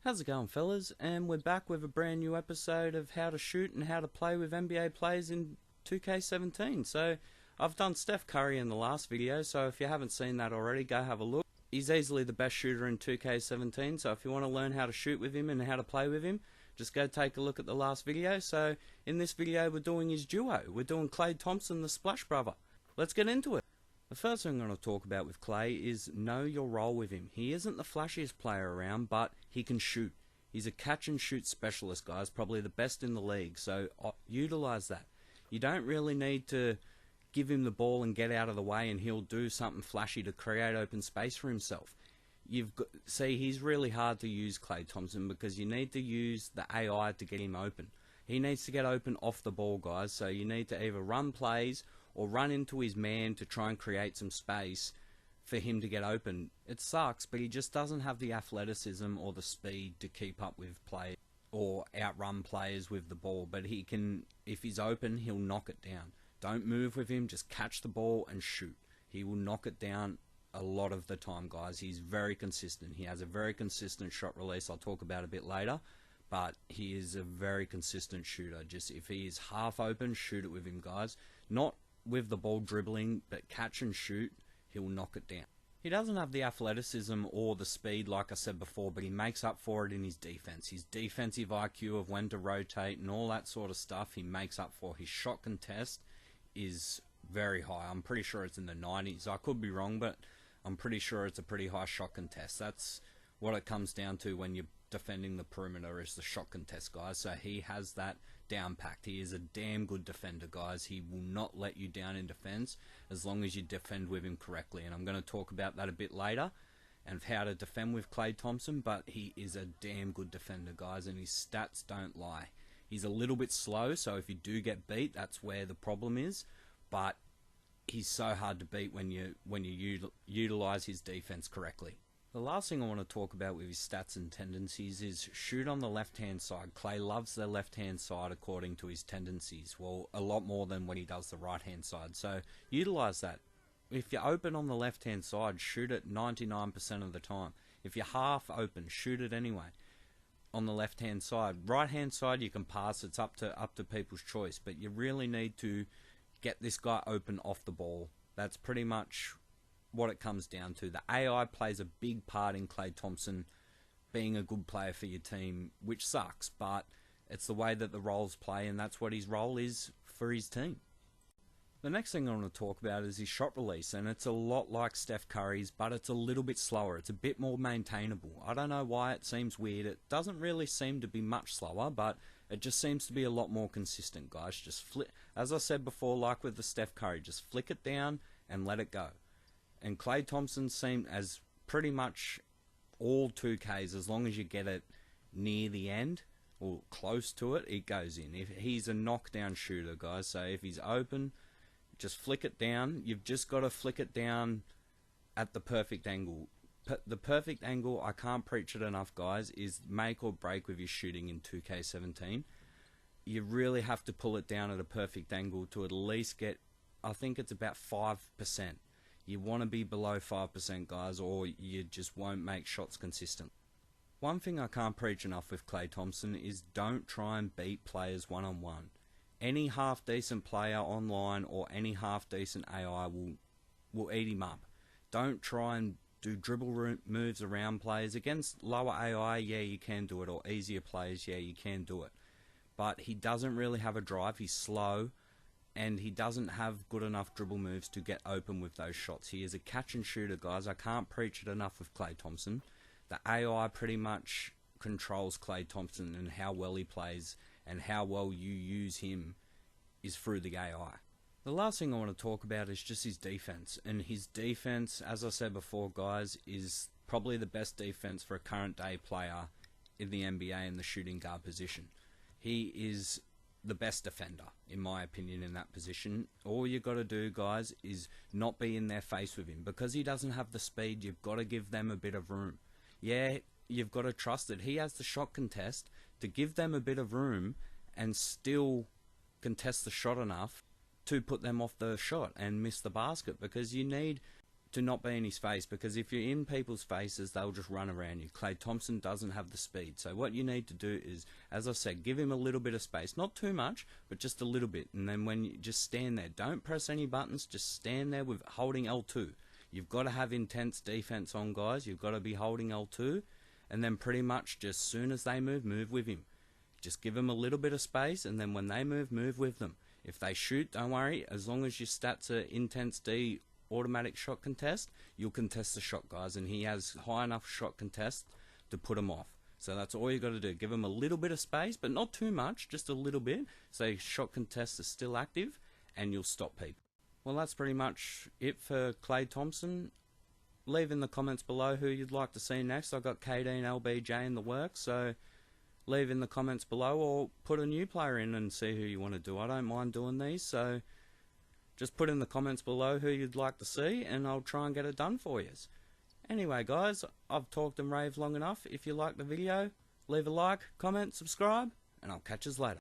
How's it going, fellas? And we're back with a brand new episode of how to shoot and how to play with NBA players in 2K17. So I've done Steph Curry in the last video, so if you haven't seen that already, go have a look. He's easily the best shooter in 2K17, so if you want to learn how to shoot with him and how to play with him, just go take a look at the last video. So in this video, we're doing his duo. We're doing Klay Thompson, the Splash Brother. Let's get into it. The first thing I'm going to talk about with Klay is know your role with him. He isn't the flashiest player around, but he can shoot. He's a catch and shoot specialist, guys, probably the best in the league, so utilize that. You don't really need to give him the ball and get out of the way and he'll do something flashy to create open space for himself. See, he's really hard to use, Klay Thompson, because you need to use the AI to get him open. He needs to get open off the ball, guys, so you need to either run plays or run into his man to try and create some space for him to get open. It sucks, but he just doesn't have the athleticism or the speed to keep up with play or outrun players with the ball. But he can, if he's open, he'll knock it down. Don't move with him, just catch the ball and shoot. He will knock it down a lot of the time, guys. He's very consistent. He has a very consistent shot release. I'll talk about a bit later. But he is a very consistent shooter. Just if he is half open, shoot it with him, guys. Not with the ball dribbling, but catch and shoot, he'll knock it down. He doesn't have the athleticism or the speed, like I said before, but he makes up for it in his defense. His defensive IQ of when to rotate and all that sort of stuff, he makes up for. His shot contest is very high. I'm pretty sure it's in the 90s. I could be wrong, but I'm pretty sure it's a pretty high shot contest. That's what it comes down to when you're defending the perimeter, is the shot contest, guys. So he has that down packed. He is a damn good defender, guys. He will not let you down in defense as long as you defend with him correctly, and I'm going to talk about that a bit later and how to defend with Klay Thompson. But he is a damn good defender, guys, and his stats don't lie. He's a little bit slow, so if you do get beat, that's where the problem is, but he's so hard to beat when you utilize his defense correctly. The last thing I want to talk about with his stats and tendencies is shoot on the left-hand side. Klay loves the left-hand side according to his tendencies. Well, a lot more than when he does the right-hand side. So utilize that. If you're open on the left-hand side, shoot it 99% of the time. If you're half open, shoot it anyway on the left-hand side. Right-hand side, you can pass. It's up to people's choice. But you really need to get this guy open off the ball. That's pretty much what it comes down to. The AI plays a big part in Klay Thompson being a good player for your team, which sucks, but it's the way that the roles play, and that's what his role is for his team. The next thing I want to talk about is his shot release, and it's a lot like Steph Curry's, but it's a little bit slower. It's a bit more maintainable. I don't know why it seems weird. It doesn't really seem to be much slower, but it just seems to be a lot more consistent, guys. Just flick, as I said before, like with the Steph Curry, just flick it down and let it go. And Klay Thompson seemed as pretty much all 2Ks, as long as you get it near the end or close to it, it goes in. If he's a knockdown shooter, guys, so if he's open, just flick it down. You've just got to flick it down at the perfect angle. The perfect angle, I can't preach it enough, guys, is make or break with your shooting in 2K17. You really have to pull it down at a perfect angle to at least get, I think it's about 5%. You want to be below 5%, guys, or you just won't make shots consistent. One thing I can't preach enough with Klay Thompson is don't try and beat players one-on-one. Any half-decent player online or any half-decent AI will eat him up. Don't try and do dribble moves around players. Against lower AI, yeah, you can do it, or easier players, yeah, you can do it. But he doesn't really have a drive. He's slow, and he doesn't have good enough dribble moves to get open with those shots. He is a catch and shooter, guys. I can't preach it enough with Klay Thompson. The AI pretty much controls Klay Thompson, and how well he plays and how well you use him is through the AI. The last thing I want to talk about is just his defense. And his defense, as I said before, guys, is probably the best defense for a current day player in the NBA in the shooting guard position. He is the best defender, in my opinion, in that position. All you got to do, guys, is not be in their face with him. Because he doesn't have the speed, you've got to give them a bit of room. Yeah, you've got to trust that he has the shot contest to give them a bit of room and still contest the shot enough to put them off the shot and miss the basket, because you need to not be in his face, because if you're in people's faces, they'll just run around you. Klay Thompson doesn't have the speed. So what you need to do is, as I said, give him a little bit of space. Not too much, but just a little bit. And then when you just stand there, don't press any buttons, just stand there with holding L2. You've got to have intense defense on, guys. You've got to be holding L2. And then pretty much just soon as they move with him. Just give them a little bit of space, and then when they move with them. If they shoot, don't worry. As long as your stats are intense D, automatic shot contest, you'll contest the shot, guys, and he has high enough shot contest to put him off. So that's all you got to do. Give him a little bit of space, but not too much, just a little bit, so shot contest is still active, and you'll stop people. Well, that's pretty much it for Klay Thompson. Leave in the comments below who you'd like to see next. I've got KD and LBJ in the works, so leave in the comments below, or put a new player in and see who you want to do. I don't mind doing these, so just put in the comments below who you'd like to see, and I'll try and get it done for you. Anyway, guys, I've talked and raved long enough. If you like the video, leave a like, comment, subscribe, and I'll catch you later.